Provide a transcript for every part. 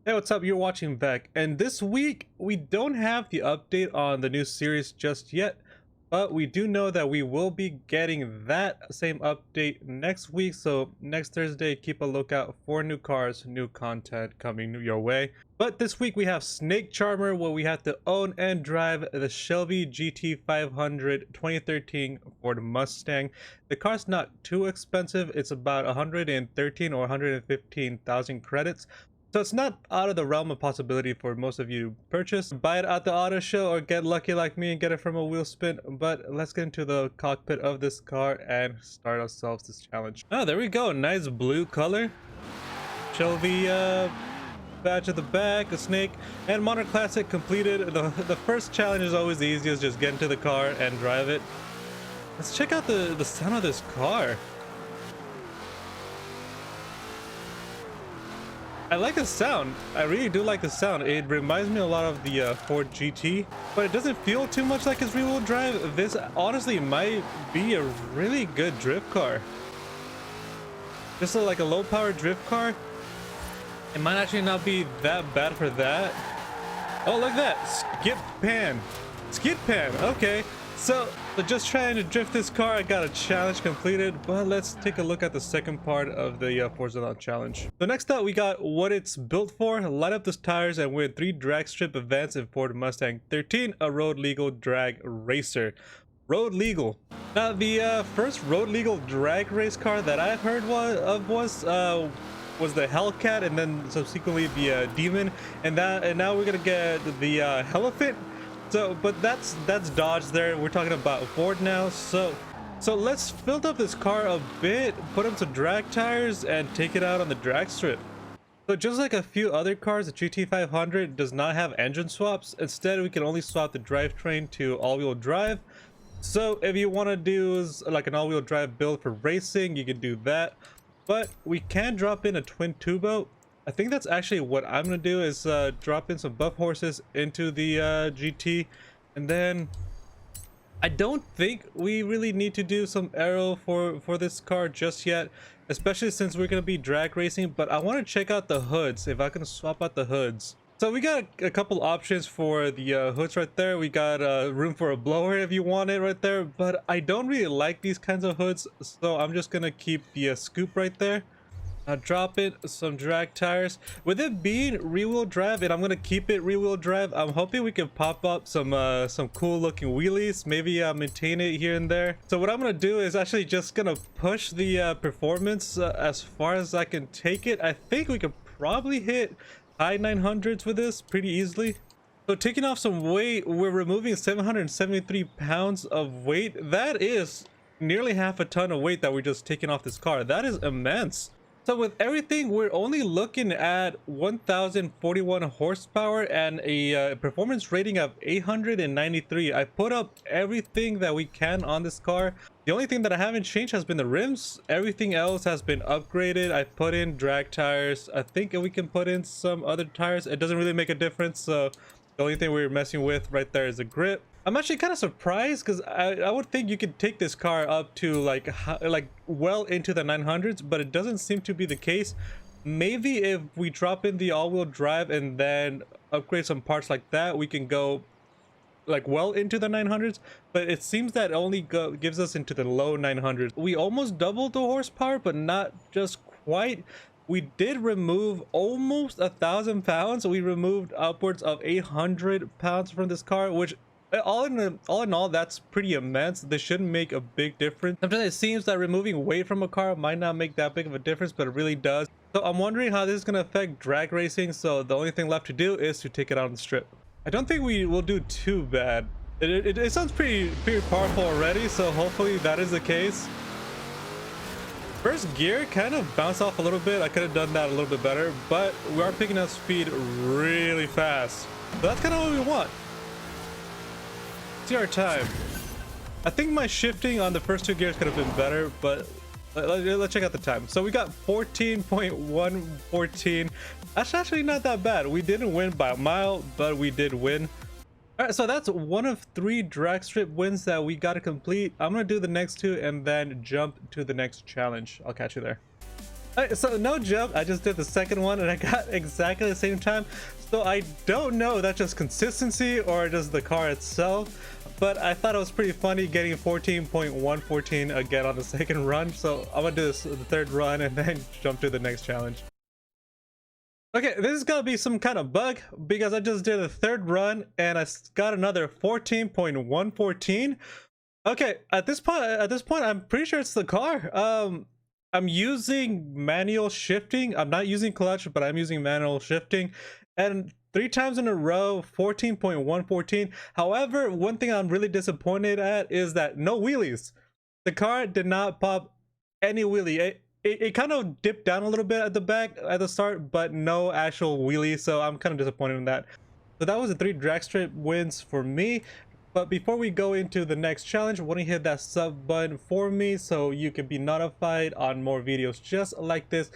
Hey, what's up? You're watching Beck, and this week we don't have the update on the new series just yet, but we do know that we will be getting that same update next week. So next Thursday, keep a lookout for new cars, new content coming your way. But this week we have Snake Charmer, where we have to own and drive the Shelby GT500 2013 Ford Mustang. The car's not too expensive. It's about 113 or 115,000 credits. So it's not out of the realm of possibility for most of you to purchase. Buy it at the auto show or get lucky like me and get it from a wheel spin. But let's get into the cockpit of this car and start ourselves this challenge. Oh, there we go. Nice blue color. Shelby badge at the back, a snake, and Modern Classic completed. The first challenge is always the easiest. Just get into the car and drive it. Let's check out the sound of this car. I like the sound. I really do like the sound. It reminds me a lot of the Ford GT, but it doesn't feel too much like it's rear-wheel drive. This honestly might be a really good drift car. Just like a low-power drift car. It might actually not be that bad for that. Oh, look at that. Skip pan. Skid pan. Okay. So just trying to drift this car, I got a challenge completed, but let's take a look at the second part of the Forzathon challenge. So next up, we got what it's built for. Light up the tires and win 3 drag strip events in Ford Mustang 13, a road legal drag racer. Road legal. Now the first road legal drag race car that I've heard was the Hellcat, and then subsequently the Demon, and now we're gonna get the Elephant. So, but that's Dodge there. We're talking about Ford now. So let's fill up this car a bit, put in some drag tires, and take it out on the drag strip. So just like a few other cars, the GT500 does not have engine swaps. Instead, we can only swap the drivetrain to all-wheel drive. So if you want to do like an all-wheel drive build for racing, you can do that. But we can drop in a twin turbo. I think that's actually what I'm gonna do, is drop in some buff horses into the GT, and then I don't think we really need to do some aero for this car just yet, especially since we're gonna be drag racing. But I want to check out the hoods, if I can swap out the hoods. So we got a couple options for the hoods right there. We got room for a blower if you want it right there, but I don't really like these kinds of hoods, so I'm just gonna keep the scoop right there. Drop in some drag tires. With it being rear-wheel drive, and I'm gonna keep it rear-wheel drive, I'm hoping we can pop up some cool looking wheelies, maybe maintain it here and there. So what I'm gonna do is actually just gonna push the performance as far as I can take it. I think we could probably hit high 900s with this pretty easily. So taking off some weight, we're removing 773 pounds of weight. That is nearly half a ton of weight that we're just taking off this car. That is immense. So with everything, we're only looking at 1041 horsepower and a performance rating of 893. I put up everything that we can on this car. The only thing that I haven't changed has been the rims. Everything else has been upgraded. I put in drag tires. I think we can put in some other tires. It doesn't really make a difference. So the only thing we're messing with right there is the grip. I'm actually kind of surprised, because I would think you could take this car up to like well into the 900s, but it doesn't seem to be the case. Maybe if we drop in the all-wheel drive and then upgrade some parts like that, we can go like well into the 900s, but it seems that only gives us into the low 900s. We almost doubled the horsepower, but not just quite. We did remove almost 1,000 pounds. We removed upwards of 800 pounds from this car, which all in all, that's pretty immense. This shouldn't make a big difference. Sometimes it seems that removing weight from a car might not make that big of a difference, but it really does. So I'm wondering how this is going to affect drag racing. So the only thing left to do is to take it out on the strip. I don't think we will do too bad. It sounds pretty powerful already, so hopefully that is the case. First gear kind of bounced off a little bit. I could have done that a little bit better, but we are picking up speed really fast. So that's kind of what we want. See our time. I think my shifting on the first 2 gears could have been better, but let's check out the time. So we got 14.114. That's actually not that bad. We didn't win by a mile, but we did win. All right, so that's one of 3 drag strip wins that we got to complete. I'm gonna do the next 2 and then jump to the next challenge. I'll catch you there. Alright, so no joke, I just did the second one and I got exactly the same time. So I don't know if that's just consistency or just the car itself, but I thought it was pretty funny getting 14.114 again on the second run. So I'm gonna do this the third run and then jump to the next challenge. Okay, this is gonna be some kind of bug because I just did a third run and I got another 14.114. Okay, at this point, I'm pretty sure it's the car. I'm using manual shifting. I'm not using clutch, but I'm using manual shifting, and 3 times in a row, 14.114. However, one thing I'm really disappointed at is that no wheelies. The car did not pop any wheelie. It kind of dipped down a little bit at the back at the start, but no actual wheelie, so I'm kind of disappointed in that. So that was the 3 drag strip wins for me. But before we go into the next challenge, want to hit that sub button for me so you can be notified on more videos just like this.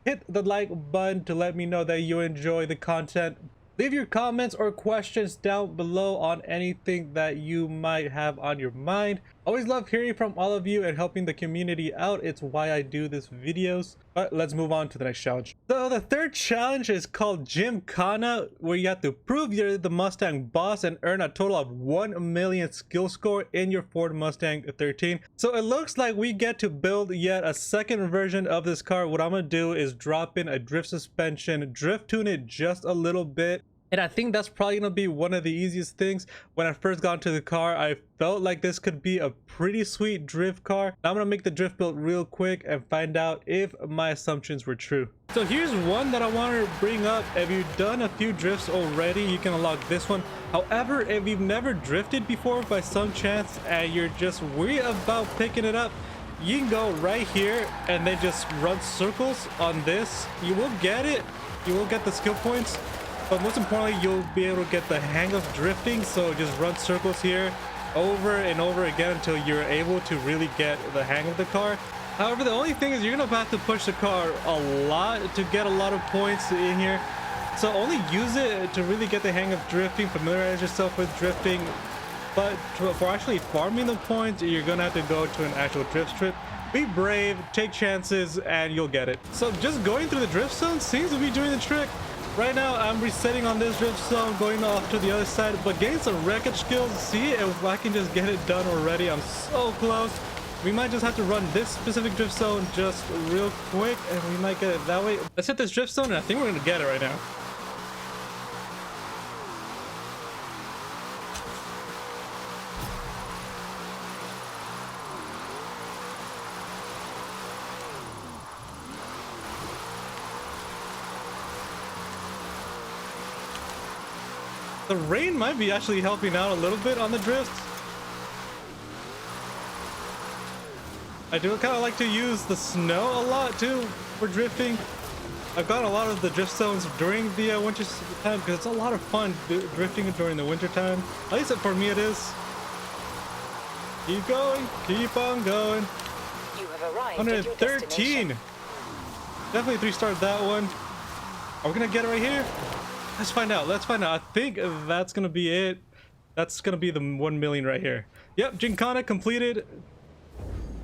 Hit the like button to let me know that you enjoy the content. Leave your comments or questions down below on anything that you might have on your mind. Always love hearing from all of you and helping the community out. It's why I do these videos. But let's move on to the next challenge. So the third challenge is called Gymkhana, where you have to prove you're the Mustang boss and earn a total of 1 million skill score in your Ford Mustang 13. So it looks like we get to build yet a second version of this car. What I'm gonna do is drop in a drift suspension, drift tune it just a little bit. And I think that's probably gonna be one of the easiest things. When I first got into the car, I felt like this could be a pretty sweet drift car. Now I'm gonna make the drift build real quick and find out if my assumptions were true. So here's one that I want to bring up. If you've done a few drifts already, you can unlock this one. However, if you've never drifted before by some chance and you're just worried about picking it up, you can go right here and then just run circles on this. You will get it. You will get the skill points. But most importantly, you'll be able to get the hang of drifting. So just run circles here over and over again until you're able to really get the hang of the car. However, the only thing is you're gonna have to push the car a lot to get a lot of points in here. So only use it to really get the hang of drifting, familiarize yourself with drifting. But for actually farming the points, you're gonna have to go to an actual drift strip. Be brave, take chances, and you'll get it. So just going through the drift zone seems to be doing the trick. Right now, I'm resetting on this drift zone, going off to the other side, but getting some wreckage skills. See if I can just get it done already. I'm so close. We might just have to run this specific drift zone just real quick, and we might get it that way. Let's hit this drift zone, and I think we're gonna get it right now. The rain might be actually helping out a little bit on the drifts. I do kind of like to use the snow a lot too for drifting. I've gotten a lot of the drift zones during the winter time because it's a lot of fun drifting during the winter time. At least for me it is. Keep going, keep on going. You have arrived 113. Definitely 3-starred that one. Are we gonna get it right here? Let's find out. Let's find out. I think that's gonna be it. That's gonna be the 1 million right here. Yep, Gymkhana completed.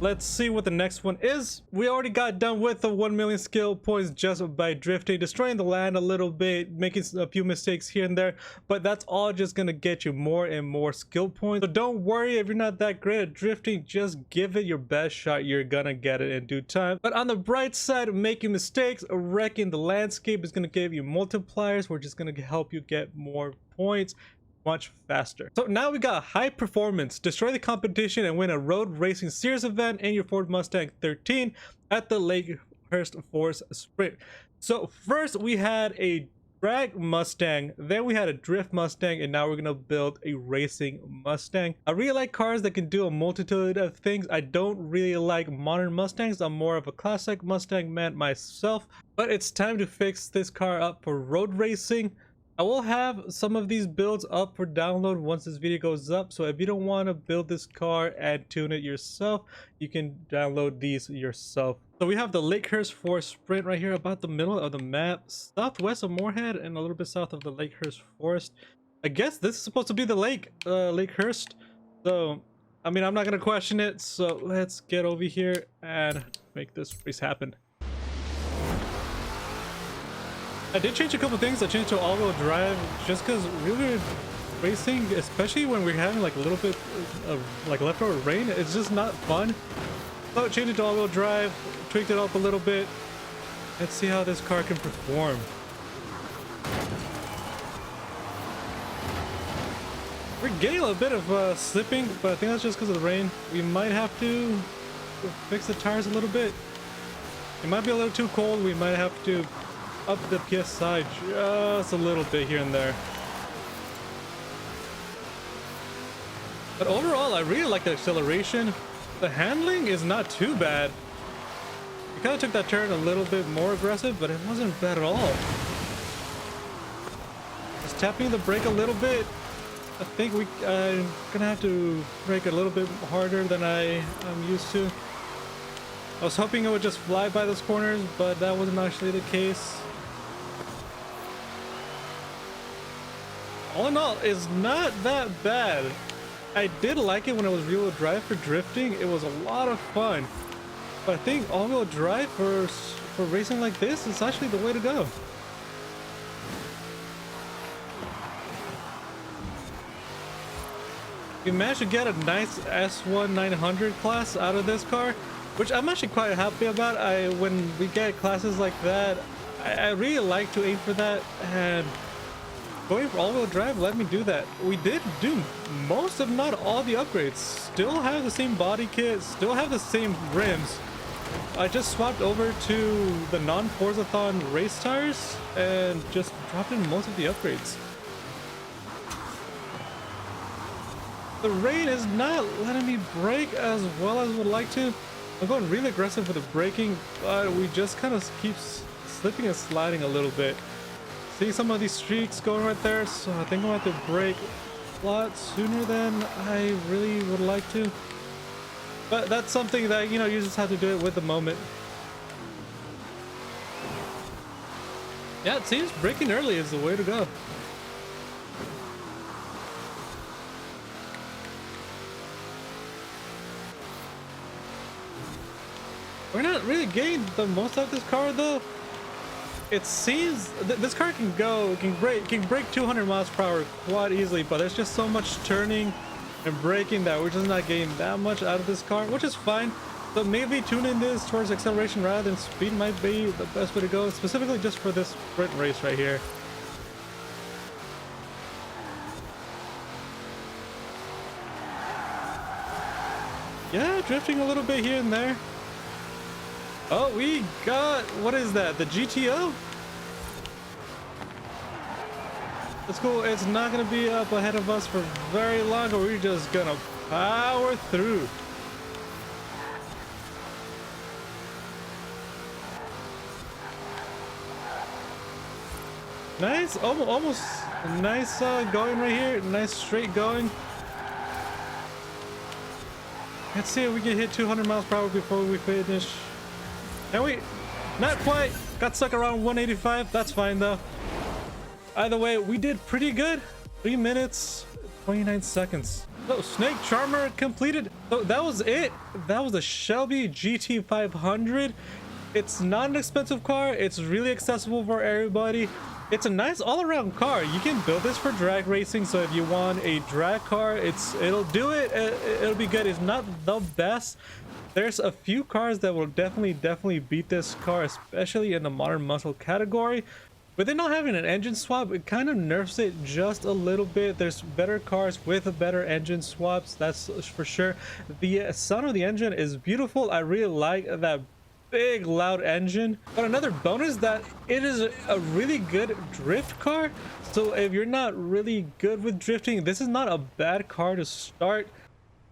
Let's see what the next one is. We already got done with the 1 million skill points just by drifting, destroying the land a little bit, making a few mistakes here and there, but that's all just gonna get you more and more skill points. So don't worry if you're not that great at drifting, just give it your best shot. You're gonna get it in due time. But on the bright side, making mistakes, wrecking the landscape is gonna give you multipliers, which is gonna help you get more points much faster. So now we got high performance. Destroy the competition and win a road racing series event in your Ford Mustang 13 at the Lakehurst Forza Sprint. So first we had a drag Mustang, then we had a drift Mustang, and now we're gonna build a racing Mustang. I really like cars that can do a multitude of things. I don't really like modern Mustangs. I'm more of a classic Mustang man myself, but it's time to fix this car up for road racing. I will have some of these builds up for download once this video goes up, so if you don't want to build this car and tune it yourself, you can download these yourself. So we have the Lakehurst Forest Sprint right here, about the middle of the map, southwest of Moorhead and a little bit south of the Lakehurst Forest. I guess this is supposed to be the Lakehurst, so I mean, I'm not gonna question it. So let's get over here and make this race happen. I did change a couple things. I changed to all-wheel drive just because real racing, especially when we're having like a little bit of like leftover rain, it's just not fun. So I changed it to all-wheel drive, tweaked it up a little bit. Let's see how this car can perform. We're getting a bit of slipping, but I think that's just because of the rain. We might have to fix the tires a little bit. It might be a little too cold. We might have to up the PSI just a little bit here and there. But overall, I really like the acceleration. The handling is not too bad. We kind of took that turn a little bit more aggressive, but it wasn't bad at all. Just tapping the brake a little bit. I think I'm gonna have to brake a little bit harder than I'm used to. I was hoping it would just fly by those corners, but that wasn't actually the case. All in all, it's not that bad. I did like it when it was rear-wheel drive for drifting. It was a lot of fun. But I think all-wheel drive for racing like this is actually the way to go. We managed to get a nice S1 900 class out of this car, which I'm actually quite happy about. When we get classes like that, I really like to aim for that, and going for all-wheel drive let me do that. We did do most, if not all, the upgrades. Still have the same body kit, still have the same rims. I just swapped over to the non-Forzathon race tires and just dropped in most of the upgrades. The rain is not letting me brake as well as I would like to. I'm going really aggressive with the braking, but we just kind of keep slipping and sliding a little bit. See some of these streaks going right there, so I think I'm going to have to brake a lot sooner than I really would like to. But that's something that, you know, you just have to do it with the moment. Yeah, it seems braking early is the way to go. We're not really getting the most out of this car though. It seems this car can brake 200 miles per hour quite easily, but there's just so much turning and braking that we're just not getting that much out of this car, which is fine. So maybe tuning this towards acceleration rather than speed might be the best way to go, specifically just for this sprint race right here. Yeah, drifting a little bit here and there. Oh, we got, what is that? The GTO? That's cool. It's not going to be up ahead of us for very long, but we're just going to power through. Nice, almost nice going right here. Nice straight going. Let's see if we can hit 200 miles per hour before we finish. Can we? Not quite. Got stuck around 185. That's fine though. Either way, we did pretty good. 3 minutes, 29 seconds. So Snake Charmer completed. So that was it. That was the Shelby GT500. It's not an expensive car. It's really accessible for everybody. It's a nice all-around car. You can build this for drag racing. So if you want a drag car, it'll do it. It'll be good. It's not the best. There's a few cars that will definitely beat this car, especially in the modern muscle category. With it not having an engine swap, it kind of nerfs it just a little bit. There's better cars with better engine swaps, that's for sure. The sound of the engine is beautiful. I really like that big loud engine. But another bonus that it is a really good drift car. So if you're not really good with drifting, this is not a bad car to start.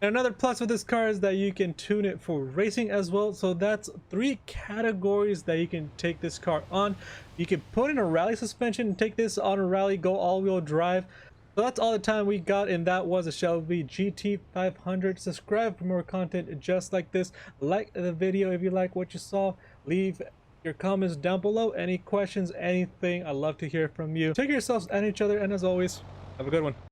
And another plus with this car is that you can tune it for racing as well. So that's 3 categories that you can take this car on. You can put in a rally suspension and take this on a rally, go all-wheel drive. So that's all the time we got, and that was a Shelby GT500. Subscribe for more content just like this. Like the video if you like what you saw. Leave your comments down below. Any questions, anything, I'd love to hear from you. Take care of yourselves and each other, and as always, have a good one.